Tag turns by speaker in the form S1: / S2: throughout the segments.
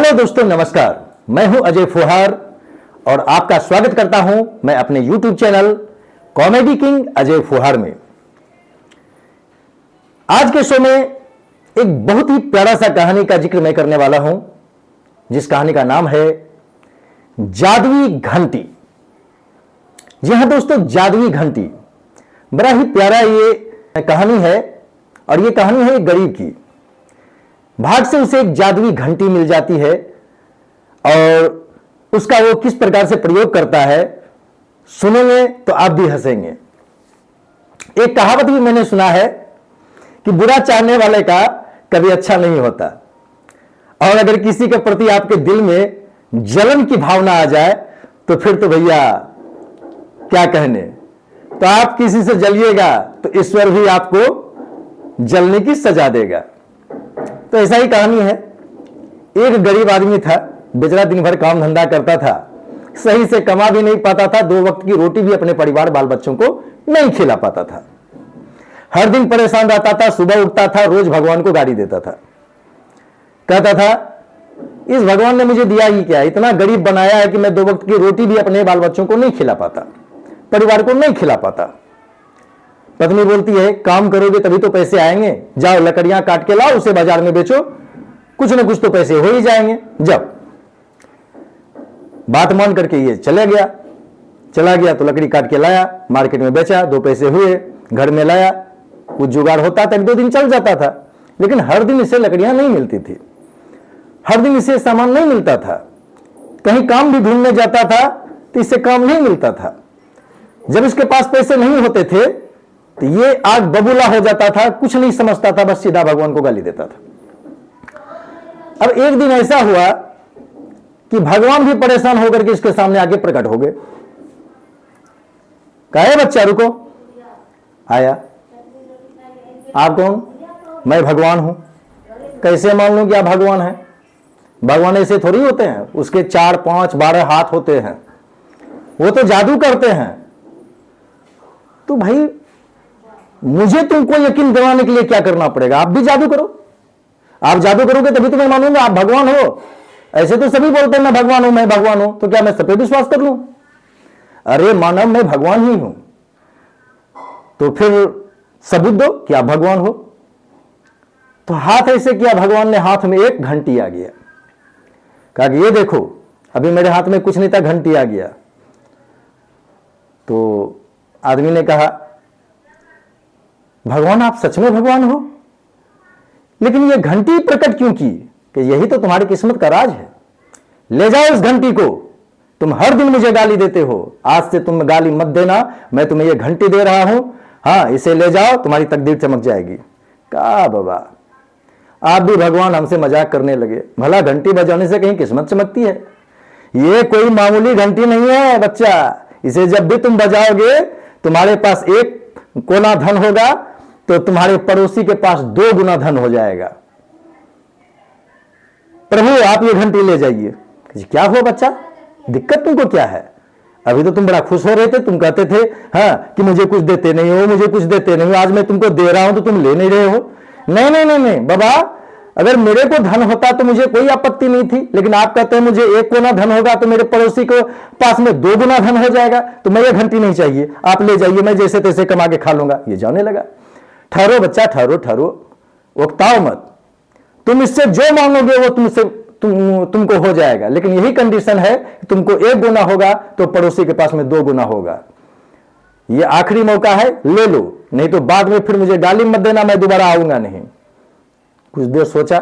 S1: Hello दोस्तों, नमस्कार। मैं हूं अजय फुहार और आपका स्वागत करता हूं मैं अपने YouTube channel comedy king Ajay फुहार में। आज के शो में एक बहुत ही प्यारा सा कहानी का जिक्र मैं करने वाला हूं, जिस कहानी का नाम है जादुई घंटी। जी हां दोस्तों, जादुई घंटी बड़ा ही प्यारा ये कहानी है और ये कहानी है एक गरीब की। भाग से उसे एक जादुई घंटी मिल जाती है और उसका वो किस प्रकार से प्रयोग करता है सुनेंगे तो आप भी हंसेंगे। एक कहावत भी मैंने सुना है कि बुरा चाहने वाले का कभी अच्छा नहीं होता, और अगर किसी के प्रति आपके दिल में जलन की भावना आ जाए तो फिर तो भैया क्या कहने। तो आप किसी से जलिएगा तो ईश्वर भी आपको जलने की सजा देगा। तो ऐसा ही कहानी है। एक गरीब आदमी था, बेचारा दिन भर काम धंधा करता था, सही से कमा भी नहीं पाता था, 2 वक्त की रोटी भी अपने परिवार बाल बच्चों को नहीं खिला पाता था। हर दिन परेशान रहता था, सुबह उठता था, रोज भगवान को गाली देता था, कहता था इस भगवान ने मुझे दिया ही क्या, इतना गरीब बनाया है कि मैं 2 वक्त की रोटी भी अपने बाल बच्चों को नहीं खिला पाता, परिवार को नहीं खिला पाता। पत्नी बोलती है काम करोगे तभी तो पैसे आएंगे, जाओ लकड़ियां काट के लाओ, उसे बाजार में बेचो, कुछ ना कुछ तो पैसे हो ही जाएंगे। जब बात मान करके ये चला गया तो लकड़ी काट के लाया, मार्केट में बेचा, 2 पैसे हुए, घर में लाया, कुछ जुगाड़ होता था, 1-2 दिन चल जाता था। लेकिन हर दिन इसे लकड़ियां नहीं मिलती थी, हर दिन इसे सामान नहीं मिलता था। कहीं काम भी ढूंढने जाता था तो इससे काम नहीं मिलता था। जब इसके पास पैसे नहीं होते थे तो ये आग बबूला हो जाता था, कुछ नहीं समझता था, बस सीधा भगवान को गाली देता था। अब एक दिन ऐसा हुआ कि भगवान भी परेशान होकर के इसके सामने आके प्रकट हो गए। कहा बच्चा रुको। आया। आप कौन? मैं भगवान हूं। कैसे मान लूं कि आप भगवान हैं? भगवान ऐसे थोड़ी होते हैं, उसके 4, 5, 12 हाथ होते हैं, वो तो जादू करते हैं। तो भाई मुझे तुमको यकीन दिलाने के लिए क्या करना पड़ेगा? आप भी जादू करो, आप जादू करोगे तभी तो मैं मानूंगा आप भगवान हो। ऐसे तो सभी बोलते हैं मैं भगवान हूं, मैं भगवान हूं, तो क्या मैं सब पे विश्वास कर लूं? अरे मानव, मैं भगवान ही हूं, तो फिर सबूत दो कि आप भगवान हो। तो हाथ ऐसे किया भगवान ने, हाथ में एक घंटी आ गया। कहा कि ये देखो, अभी मेरे हाथ में कुछ नहीं था, घंटी आ गया। तो आदमी ने कहा भगवान आप सच में भगवान हो, लेकिन ये घंटी प्रकट क्यों की? कि यही तो तुम्हारी किस्मत का राज है। ले जाओ इस घंटी को, तुम हर दिन मुझे गाली देते हो, आज से तुम गाली मत देना, मैं तुम्हें ये घंटी दे रहा हूं, हाँ इसे ले जाओ, तुम्हारी तकदीर चमक जाएगी। कहा बाबा आप भी भगवान हमसे मजाक करने लगे, भला घंटी बजाने से कहीं किस्मत चमकती है? ये कोई मामूली घंटी नहीं है बच्चा, इसे जब भी तुम बजाओगे तुम्हारे पास 1 कोना धन होगा तो तुम्हारे पड़ोसी के पास 2 गुना धन हो जाएगा। प्रभु आप ये घंटी ले जाइए। क्या हुआ बच्चा, दिक्कत तुमको क्या है? अभी तो तुम बड़ा खुश हो रहे थे, तुम कहते थे हाँ कि मुझे कुछ देते नहीं हो, मुझे कुछ देते नहीं हो, आज मैं तुमको दे रहा हूं तो तुम ले नहीं रहे हो। नहीं नहीं नहीं नहीं बाबा, अगर मेरे को धन होता तो मुझे कोई आपत्ति नहीं थी, लेकिन आप कहते हैं मुझे 1 कोना धन होगा तो मेरे पड़ोसी को पास में 2 गुना धन हो जाएगा, तो मैं ये घंटी नहीं चाहिए, आप ले जाइए, मैं जैसे तैसे कमा के खा लूंगा। ये जाने लगा। ठहरो बच्चा, ठहरो, उकताओ मत, तुम इससे जो मांगोगे वो तुमको हो जाएगा, लेकिन यही कंडीशन है कि तुमको 1 गुना होगा तो पड़ोसी के पास में 2 गुना होगा। ये आखिरी मौका है, ले लो, नहीं तो बाद में फिर मुझे गाली मत देना, मैं दोबारा आऊंगा नहीं। कुछ देर सोचा,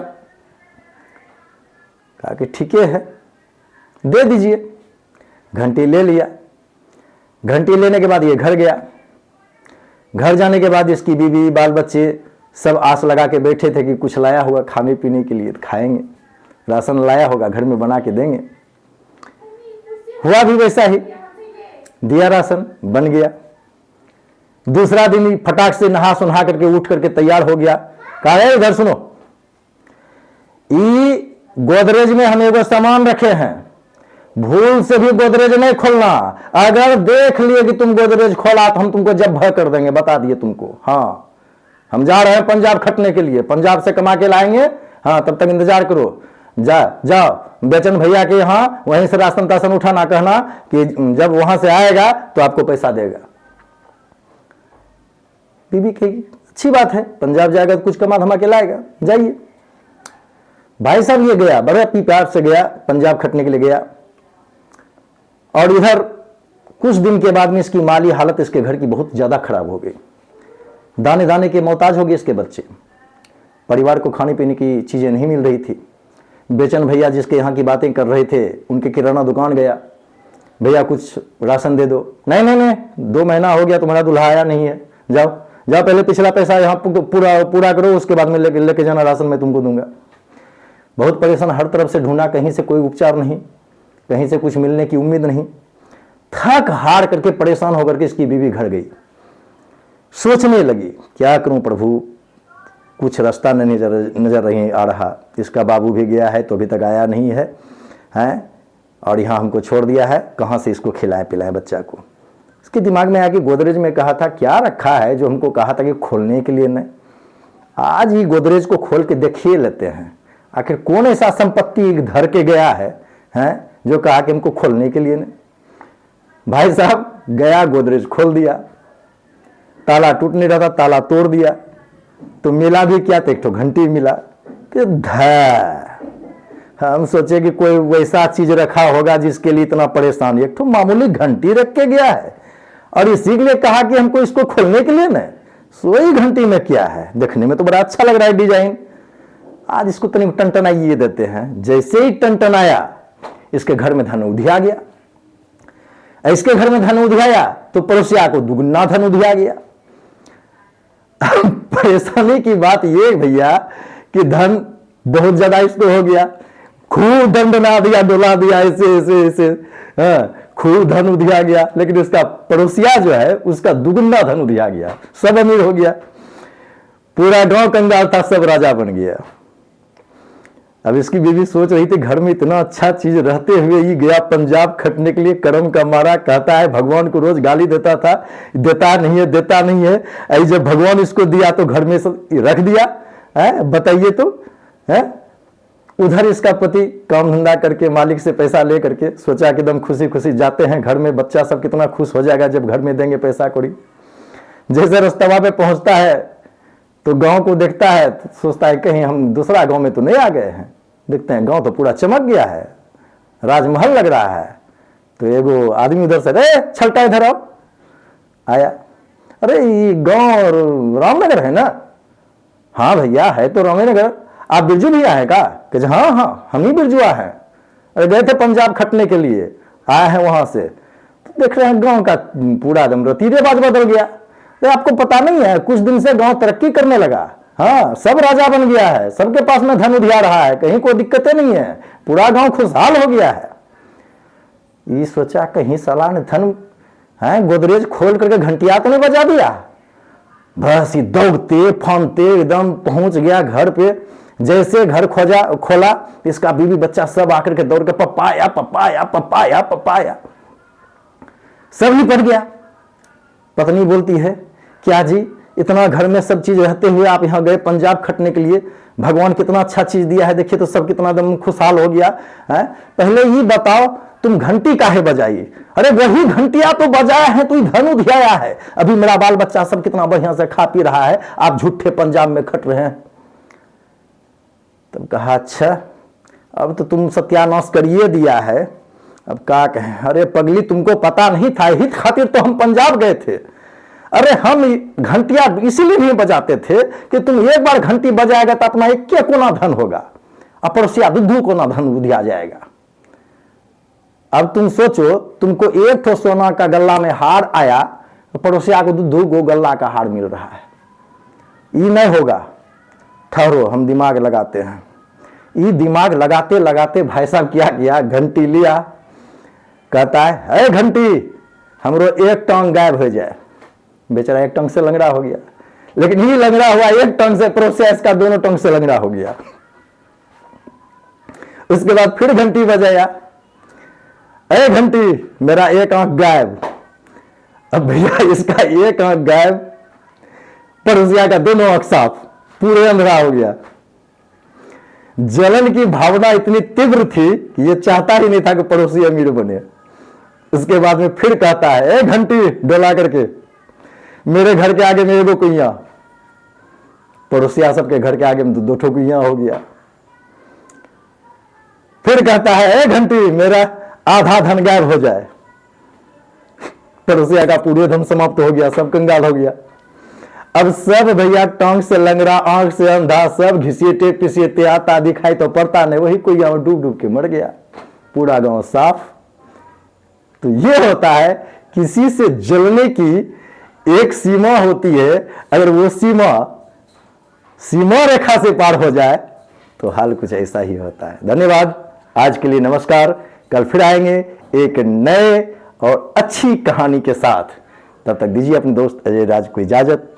S1: कहा कि ठीक है दे दीजिए। घंटी ले लिया। घंटी लेने के बाद ये घर गया। घर जाने के बाद इसकी बीवी बाल बच्चे सब आस लगा के बैठे थे कि कुछ लाया होगा खाने पीने के लिए, खाएंगे, राशन लाया होगा, घर में बना के देंगे। हुआ भी वैसा ही, दिया राशन, बन गया। दूसरा दिन फटाक से नहा सुनहा करके उठ करके तैयार हो गया। कहा है इधर सुनो, गोदरेज में हम एगो सामान रखे हैं, भूल से भी गोदरेज नहीं खोलना, अगर देख लिए कि तुम गोदरेज खोला तो हम तुमको जब भय कर देंगे, बता दिए तुमको। हाँ हम जा रहे हैं पंजाब खटने के लिए, पंजाब से कमा के लाएंगे, हाँ तब तक इंतजार करो। जा जाओ बेचन भैया के यहाँ, वहीं से राशन ताशन उठाना, कहना कि जब वहां से आएगा तो आपको पैसा देगा। बीबी कहेगी अच्छी बात है, पंजाब जाएगा तो कुछ कमा धमा के लाएगा, जाइए। भाई साहब ये गया, बड़े अपनी प्यार से गया, पंजाब खटने के लिए गया। और इधर कुछ दिन के बाद में इसकी माली हालत इसके घर की बहुत ज्यादा खराब हो गई। दाने दाने के मोहताज हो गए इसके बच्चे, परिवार को खाने पीने की चीजें नहीं मिल रही थी। बेचन भैया जिसके यहाँ की बातें कर रहे थे, उनके किराना दुकान गया, भैया कुछ राशन दे दो। नहीं नहीं नहीं, 2 महीना हो गया तुम्हारा दूल्हा आया नहीं है, जाओ जाओ पहले पिछला पैसा यहाँ पूरा करो, उसके बाद में लेके जाना राशन, मैं तुमको दूंगा। बहुत परेशान, हर तरफ से ढूंढा, कहीं से कोई उपचार नहीं, कहीं से कुछ मिलने की उम्मीद नहीं। थक हार करके परेशान होकर के इसकी बीवी घर गई। सोचने लगी क्या करूं प्रभु, कुछ रास्ता नजर नहीं आ रहा। इसका बाबू भी गया है तो अभी तक आया नहीं है, हैं, और यहाँ हमको छोड़ दिया है, कहाँ से इसको खिलाएं पिलाएं बच्चा को। इसके दिमाग में आया कि गोदरेज में कहा था, क्या रखा है जो हमको कहा था कि खोलने के लिए नहीं, आज ही गोदरेज को खोल के देखिए लेते हैं, आखिर कौन ऐसा संपत्ति धर के गया है, हैं, जो कहा कि हमको खोलने के लिए नहीं। भाई साहब गया, गोदरेज खोल दिया, ताला टूट नहीं रहा था, ताला तोड़ दिया, तो मिला भी क्या, तो एक तो घंटी मिला। कि हम सोचे कि कोई वैसा चीज रखा होगा जिसके लिए इतना परेशान, एक तो मामूली घंटी रख के गया है, और इसी के लिए कहा कि हमको इसको खोलने के लिए नहीं। सोई घंटी में क्या है, देखने में तो बड़ा अच्छा लग रहा है डिजाइन, आज इसको तनिक टनटनाइए देते हैं। जैसे ही टनटनाया, इसके घर में धन उधिया गया। इसके घर में धन उधियाया तो पड़ोसिया को दुगुना धन उधिया गया। परेशानी की बात ये भैया कि धन बहुत ज्यादा इसको हो गया, खूब दंडना दिया, डोला दिया, ऐसे ऐसे ऐसे, खूब धन उधिया गया। लेकिन इसका पड़ोसिया जो है उसका दुगुना धन उधिया गया, सब अमीर हो गया, पूरा गांव कंगाल था, सब राजा बन गया। अब इसकी बीवी सोच रही थी घर में इतना अच्छा चीज रहते हुए ही गया पंजाब खटने के लिए, कर्म का मारा, कहता है भगवान को रोज गाली देता था, देता नहीं है देता नहीं है, ऐ जब भगवान इसको दिया तो घर में सब रख दिया है, बताइए तो है। उधर इसका पति काम धंधा करके मालिक से पैसा ले करके सोचा कि एकदम खुशी खुशी जाते हैं घर में, बच्चा सब कितना खुश हो जाएगा जब घर में देंगे पैसा कौड़ी। जैसे रास्ता पे पहुंचता है तो गांव को देखता है, तो सोचता है कहीं हम दूसरा गांव में तो नहीं आ गए हैं। देखते हैं गांव तो पूरा चमक गया है, राजमहल लग रहा है। तो एगो आदमी उधर से, अरे छलटा इधर आओ, आया, अरे ये गांव रामनगर है ना? हाँ भैया है तो रामनगर, आप बिरजू भैया है का? कि हाँ हाँ हम ही बिरजुआ हैं, अरे गए थे पंजाब खटने के लिए, आए हैं वहां से। तो देख रहे हैं गांव का पूरा एकदम रतीब रिवाज बदल गया। तो आपको पता नहीं है, कुछ दिन से गांव तरक्की करने लगा, हाँ सब राजा बन गया है, सबके पास में धन उधिया रहा है, कहीं कोई दिक्कतें नहीं है, पूरा गांव खुशहाल हो गया है। ये सोचा कहीं साला ने धन है गोदरेज खोल करके घंटिया तो नहीं बजा दिया। बस ये दौड़ते फानते एकदम पहुंच गया घर पे। जैसे घर खोला, इसका बीवी बच्चा सब आकर के दौड़ के पपाया पपाया पपाया पपाया, सब निपट गया। पत्नी बोलती है क्या जी, इतना घर में सब चीज रहते हुए आप यहाँ गए पंजाब खटने के लिए, भगवान कितना अच्छा चीज दिया है, देखिए तो सब कितना एकदम खुशहाल हो गया है। पहले ये बताओ तुम घंटी काहे बजाई? अरे वही घंटिया तो बजाया है, तू धन उधियाया है, अभी मेरा बाल बच्चा सब कितना बढ़िया से खा पी रहा है, आप झूठे पंजाब में खट रहे हैं। तब कहा अच्छा अब तो तुम सत्यानाश करिए दिया है, अब क्या कहें। अरे पगली तुमको पता नहीं था, हित खातिर तो हम पंजाब गए थे। अरे हम घंटिया इसीलिए नहीं बजाते थे कि तुम एक बार घंटी बजाएगा तो अपना एक क्या कोना धन होगा, अपड़सिया दुद्धू कोना धन उधिया जाएगा। अब तुम सोचो, तुमको एक तो सोना का गल्ला में हार आया, तो पड़ोसिया को दुद्धू को गल्ला का हार मिल रहा है। ये नहीं होगा, ठहरो हम दिमाग लगाते हैं। ये दिमाग लगाते लगाते भाई साहब क्या किया, घंटी लिया, कहता है घंटी हमरो एक टांग गायब हो जाए। बेचारा एक टांग से लंगड़ा हो गया, लेकिन ये लंगड़ा हुआ एक टांग से, प्रोसेस का दोनों टांग से लंगड़ा हो गया। उसके बाद फिर घंटी बजाया, अरे घंटी मेरा एक आंख गायब। अब भैया इसका एक आंख गायब, पड़ोसिया का दोनों आंख साफ, पूरे अंधेरा हो गया। जलन की भावना इतनी तीव्र थी कि ये चाहता ही नहीं था कि पड़ोसी अमीर बने। उसके बाद में फिर कहता है, 1 घंटी डोला करके मेरे घर के आगे मेरे 2 कुइयां, पड़ोसिया सबके घर के आगे में 2 ठो कुइयां हो गया। फिर कहता है, 1 घंटी मेरा आधा धन गायब हो जाए। पड़ोसिया का पूरे धन समाप्त हो गया, सब कंगाल हो गया। अब सब भैया टांग से लंगड़ा, आंख से अंधा, सब घिसेटे पिसेटे, आता दिखाई तो पड़ता नहीं, वही कुइया में डूब डूब के मर गया, पूरा गांव साफ। तो ये होता है, किसी से जलने की एक सीमा होती है, अगर वो सीमा रेखा से पार हो जाए तो हाल कुछ ऐसा ही होता है। धन्यवाद, आज के लिए नमस्कार। कल फिर आएंगे एक नए और अच्छी कहानी के साथ। तब तक दीजिए अपने दोस्त अजय राज को इजाजत।